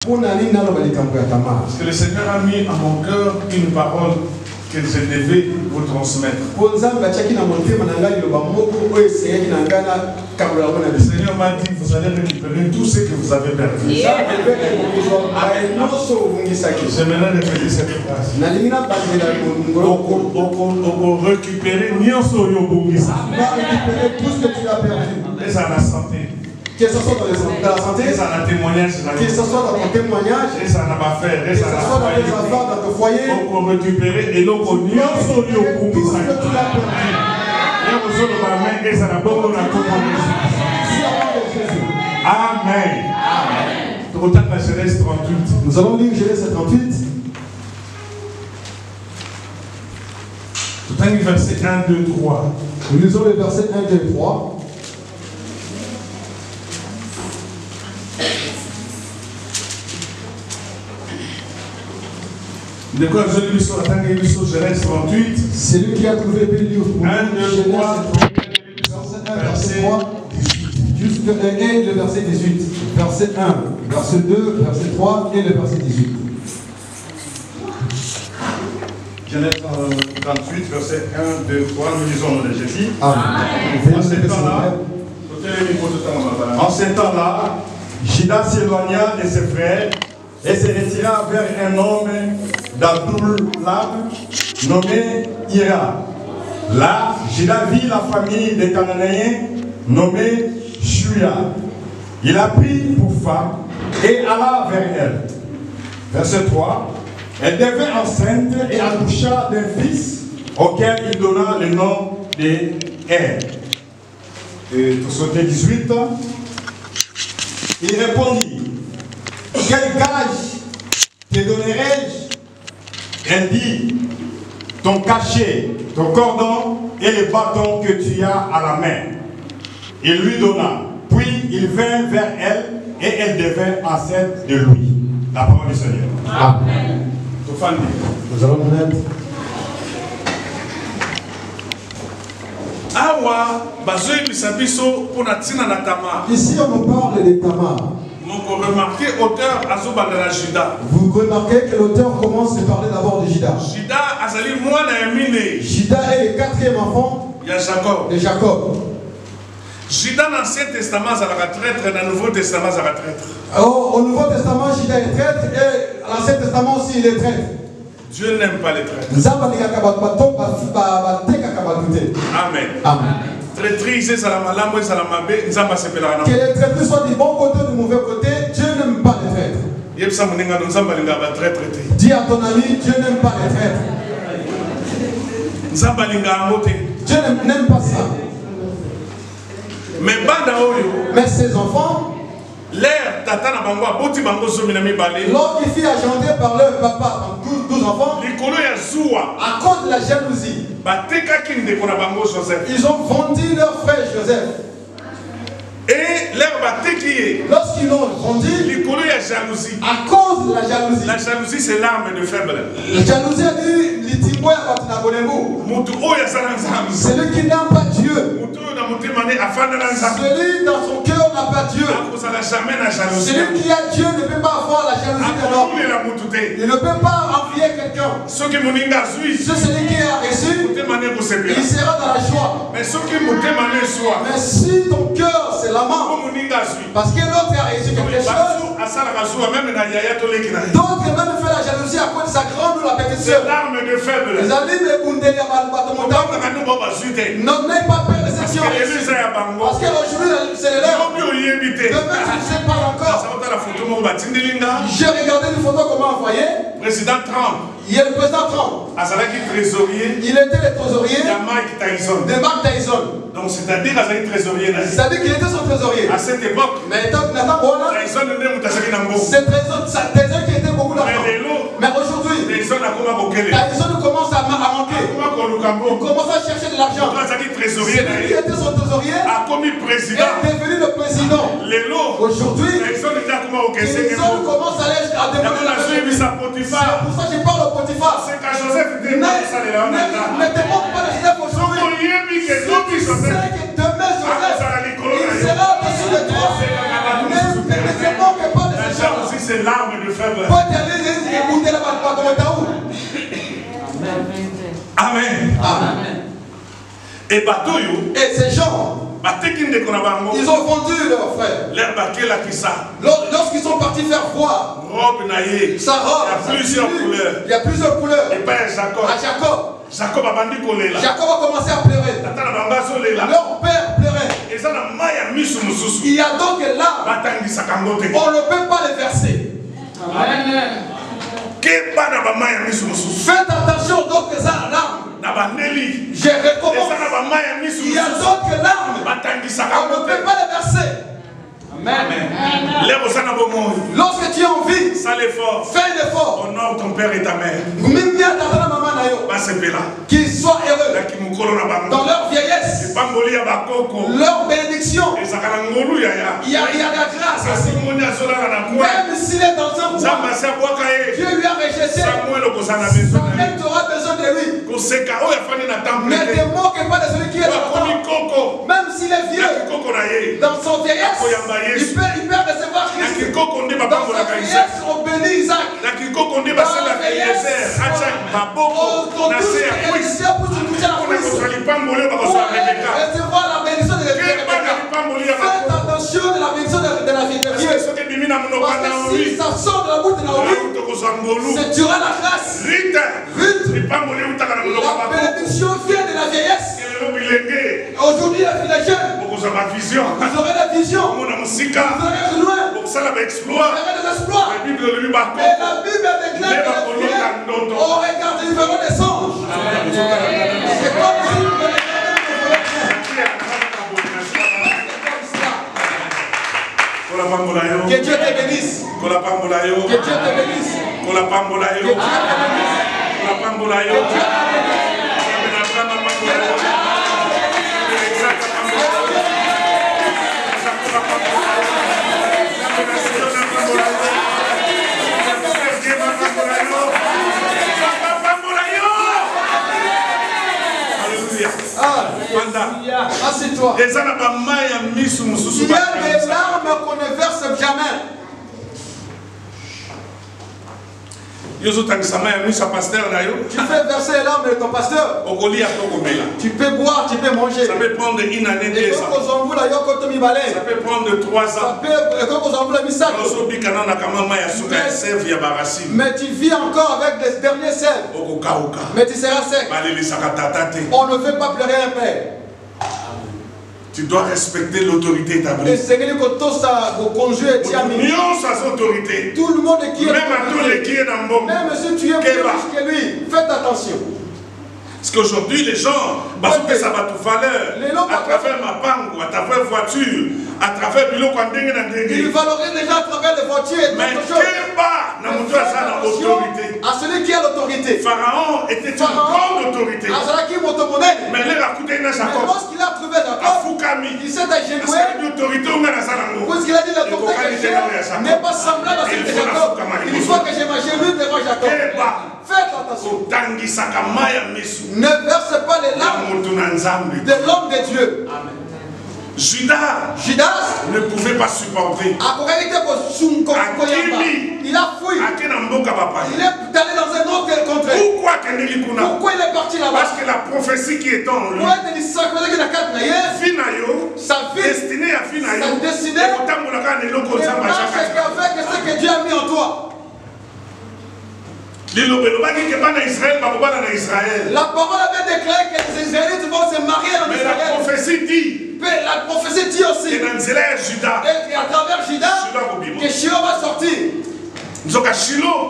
Parce que le Seigneur a mis à mon cœur une parole que je devais vous transmettre. Le Seigneur m'a dit, vous allez récupérer tout ce que vous avez perdu. J'aimerais répéter cette phrase. Récupérer tout ce que tu as perdu. Et ça la santé. Que ce soit dans la santé, que ce soit dans témoignage, que ce soit dans ton témoignage, que ce soit dans tes affaires, dans ton foyer, pour récupérer et donc on y a tout ce que tu as perdu. Amen. Genèse 38. Nous allons lire Genèse 38. Tout un verset 1, 2, 3. Nous lisons les versets 1, 2, 3. De quoi je lis sur la Genèse 38. C'est lui qui a trouvé le livre. 1, 2, 3, verset 3, 18. Juste le 1 et le verset 18. Verset 1, verset 2, verset 3 et le verset 18. Genèse 38, verset 1, 2, 3, nous lisons le Jésus. En ces temps-là, Juda s'éloigna de ses frères et se retira vers un homme d'Adullam nommé Ira. Là, Juda vit la famille des Cananéens nommée Shuya. Il la prit pour femme et alla vers elle. Verset 3. Elle devint enceinte et accoucha d'un fils auquel il donna le nom de Er. Et tout ce 18. Il répondit: quel gage te donnerai-je? Elle dit: ton cachet, ton cordon et le bâton que tu as à la main. Il lui donna. Puis il vint vers elle et elle devint enceinte de lui. La parole du Seigneur. Amen. Nous allons nous mettre. Ici on nous parle de Tamar. Vous remarquez que l'auteur commence à parler d'abord de Juda. Juda est le quatrième enfant de Jacob. Juda dans l'Ancien Testament est traître, dans le Nouveau Testament est traître. Au Nouveau Testament, Juda est traître et à l'Ancien Testament aussi il est traître. Dieu n'aime pas les traîtres. Amen. Amen. Que les traîtres soient du bon côté ou du mauvais côté, Dieu n'aime pas les traîtres. Dis à ton ami, Dieu n'aime pas les traîtres. Dieu n'aime pas ça. Mais ces enfants, lorsqu'ils furent agentés par leur papa, 12 enfants, à cause de la jalousie, ils ont vendu leur frère Joseph. Et lorsqu'ils l'ont vendu, à cause de la jalousie c'est l'arme de faible. La jalousie a dit celui qui n'aime pas Dieu, celui dans son cœur n'a pas Dieu. Celui qui a Dieu ne peut pas avoir la jalousie de l'homme. Il ne peut pas envier quelqu'un. Celui qui a reçu, il sera dans la joie. Mais si ton cœur c'est la main, parce que l'autre a reçu quelque chose, d'autres même fait la jalousie à cause de sa grande ou la petite soeur. Les amis, n'aie pas peur de cette chose. Parce qu'aujourd'hui c'est le leur. Demain tu ne sais pas encore. J'ai regardé une photo qu'on m'a envoyée. Président Trump. Il est le président Trump. Il était le trésorier de Mike Tyson. Donc c'est-à-dire qu'il était son trésorier. À cette époque, c'est Tyson qui était beaucoup d'argent. Mais aujourd'hui, Tyson commence à manquer. Il commence à chercher de l'argent. Celui qui était son trésorier est devenu le président. Aujourd'hui, Tyson commence à aller à devenir. C'est pour ça que je parle au Potiphar. Ne te moque pas de Joseph aujourd'hui. Tu sais que demain Joseph, il sera au-dessus de toi. Ne te moque pas de Joseph. ses larmes de faible. Amen. Amen. Et Batoyo. Et ces gens, ils ont vendu leurs frères. Lorsqu'ils sont partis faire voir sa robe, il y a plusieurs couleurs. À Jacob. Jacob a commencé à pleurer. Leur père pleurait. Il y a donc là, on ne peut pas les verser. Amen. Faites attention d'autres larmes. Je recommence. Il y a d'autres larmes. On ne peut pas les verser. Amen. Lorsque tu as envie, fais l'effort. Honore ton père et ta mère. Qu'ils soient heureux dans leur vieillesse, leur bénédiction. Il y a de la grâce aussi. Même s'il est dans un coin, Dieu lui a rejeté. Samuel t'aura besoin de lui. Ne te moque pas de celui qui est dans le temps. Même s'il est vieux, dans son vieillesse, il peut recevoir Christ. Dans sa vieillesse, on bénit Isaac. Dans la vieillesse, on touche recevoir la bénédiction de Rebecca. Faites attention de la bénédiction de la vie de Dieu. Parce que si ça sort de la bouche de Naomi, c'est tu auras la grâce. La bénédiction vient de la vieillesse. Aujourd'hui, les jeunes, vous aurez la vision. Vous aurez loin. Vous aurez des exploits. Mais la Bible déclare que les vieux ils verront des songes. C'est comme si vous regardez que Dieu te bénisse. Que Dieu te bénisse. Que Dieu te bénisse. Assieds-toi. Il y a des larmes qu'on ne verse jamais. Tu fais verser les larmes de ton pasteur. Tu peux boire, tu peux manger. Ça peut prendre une année, 2 ans. Ça peut prendre 3 ans. Mais tu vis encore avec les derniers sèves. Mais tu seras sec. On ne veut pas pleurer un père. Tu dois respecter l'autorité établie. Tout le monde qui est même à tous les qui est dans le monde. Même si tu es plus riche que lui, faites attention. Parce qu'aujourd'hui, les gens, parce que ça va tout valeur, à travers ma banque, à travers voiture, à travers le ils valorisent déjà à travers les voitures. Mais autorité. À celui qui a l'autorité. Pharaon était une grande autorité. Mais lorsqu'il a trouvé Jacob, il s'est agenouillé. Puisqu'il a dit l'autorité n'est pas semblable à celle de Jacob. Il faut que je m'agenouille devant Jacob. Faites attention. Ne verse pas les larmes de l'homme de Dieu. Amen. Judas ne pouvait pas supporter. Il a fui. Il est allé dans un autre contrée. Pourquoi il est parti là-bas? Parce que la prophétie qui est en lui, sa vie destinée à Finayo, sa destinée avec ce que Dieu a mis en toi. La parole avait déclaré que les Israélites vont se marier en Israël. Mais la prophétie dit. Mais la prophétie dit aussi. Et à travers Judas, que Shilo va sortir. Shilo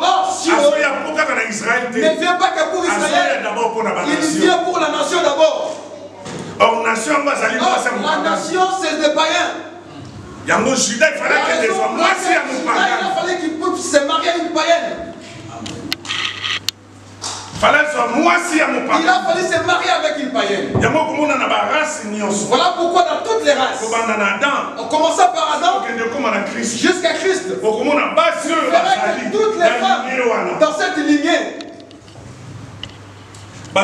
ne vient pas que pour Israël. Il vient pour la nation d'abord. La nation, c'est des païens. Il fallait qu'il puisse se marier à une païenne. Il a fallu se marier avec une païenne. Voilà pourquoi dans toutes les races, en commençant par Adam jusqu'à Christ, vous verrez que toutes les femmes dans cette lignée, on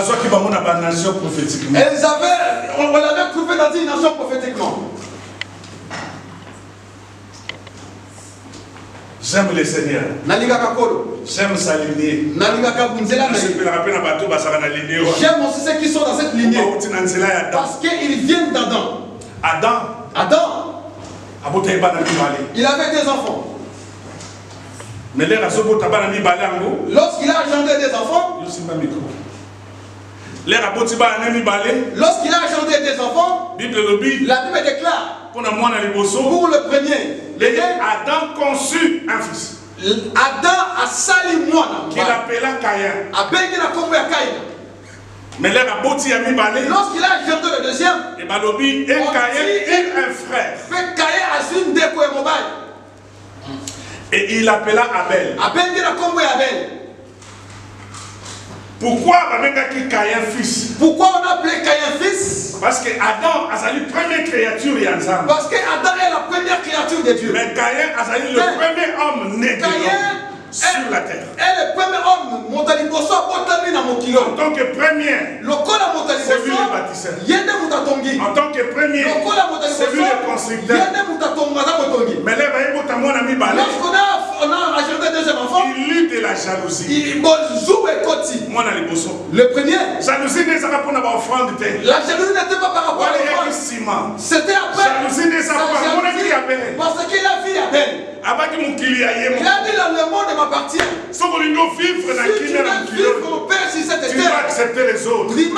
l'avait trouvé dans une nation prophétiquement. J'aime le Seigneur. J'aime s'aligner. J'aime aussi ceux qui sont dans cette lignée. Parce qu'ils viennent d'Adam. Adam. Il avait des enfants. Lorsqu'il a engendré des enfants, lorsqu'il a engendré des enfants, la Bible déclare pour le premier, Adam conçut un fils. Adam a sali moana qu'il appela Caïn. Mais lorsqu'il a engendré le deuxième, et Caïn est un frère. Et il appela Abel. Pourquoi Caïn fils? Pourquoi on a appelé Caïn fils? Parce que Adam a sali première créature ensemble. Parce que Adam est la première créature de Dieu. Mais Caïn a sali le premier homme né de l'homme sur la terre. Et le premier homme en tant que premier, c'est lui le bâtisseur. En tant que premier, c'est lui le constructeur. Mais là, lorsqu'on a acheté deuxième enfant, il eut de la jalousie. Le premier, la jalousie n'était pas par rapport à l'offrande. C'était après. Parce qu'il a vu Abel. Il a dit dans le monde m'appartient. Si tu veux vivre mon père sur cette terre, tu vas accepter les autres. Les gens ne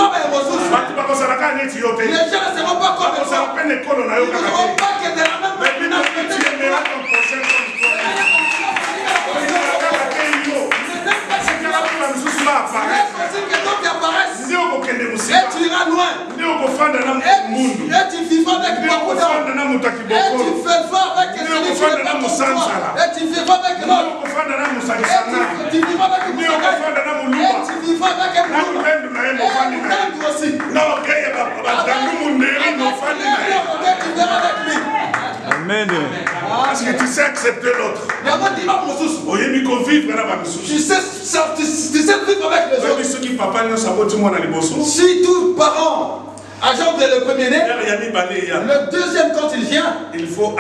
seront pas comme toi. Ils ne seront pas que de la même manière. Et tu iras loin. Et tu vivras avec beaucoup d'hommes. Et tu vivras avec celui qui n'est pas comme toi. Et tu vivras avec l'autre. Et tu vivras avec le et tu vivras avec un aussi. Amen. Parce que tu sais accepter l'autre. Tu sais vivre avec les autres. Si tous parents agent de le premier-né, le deuxième quand il vient, il faut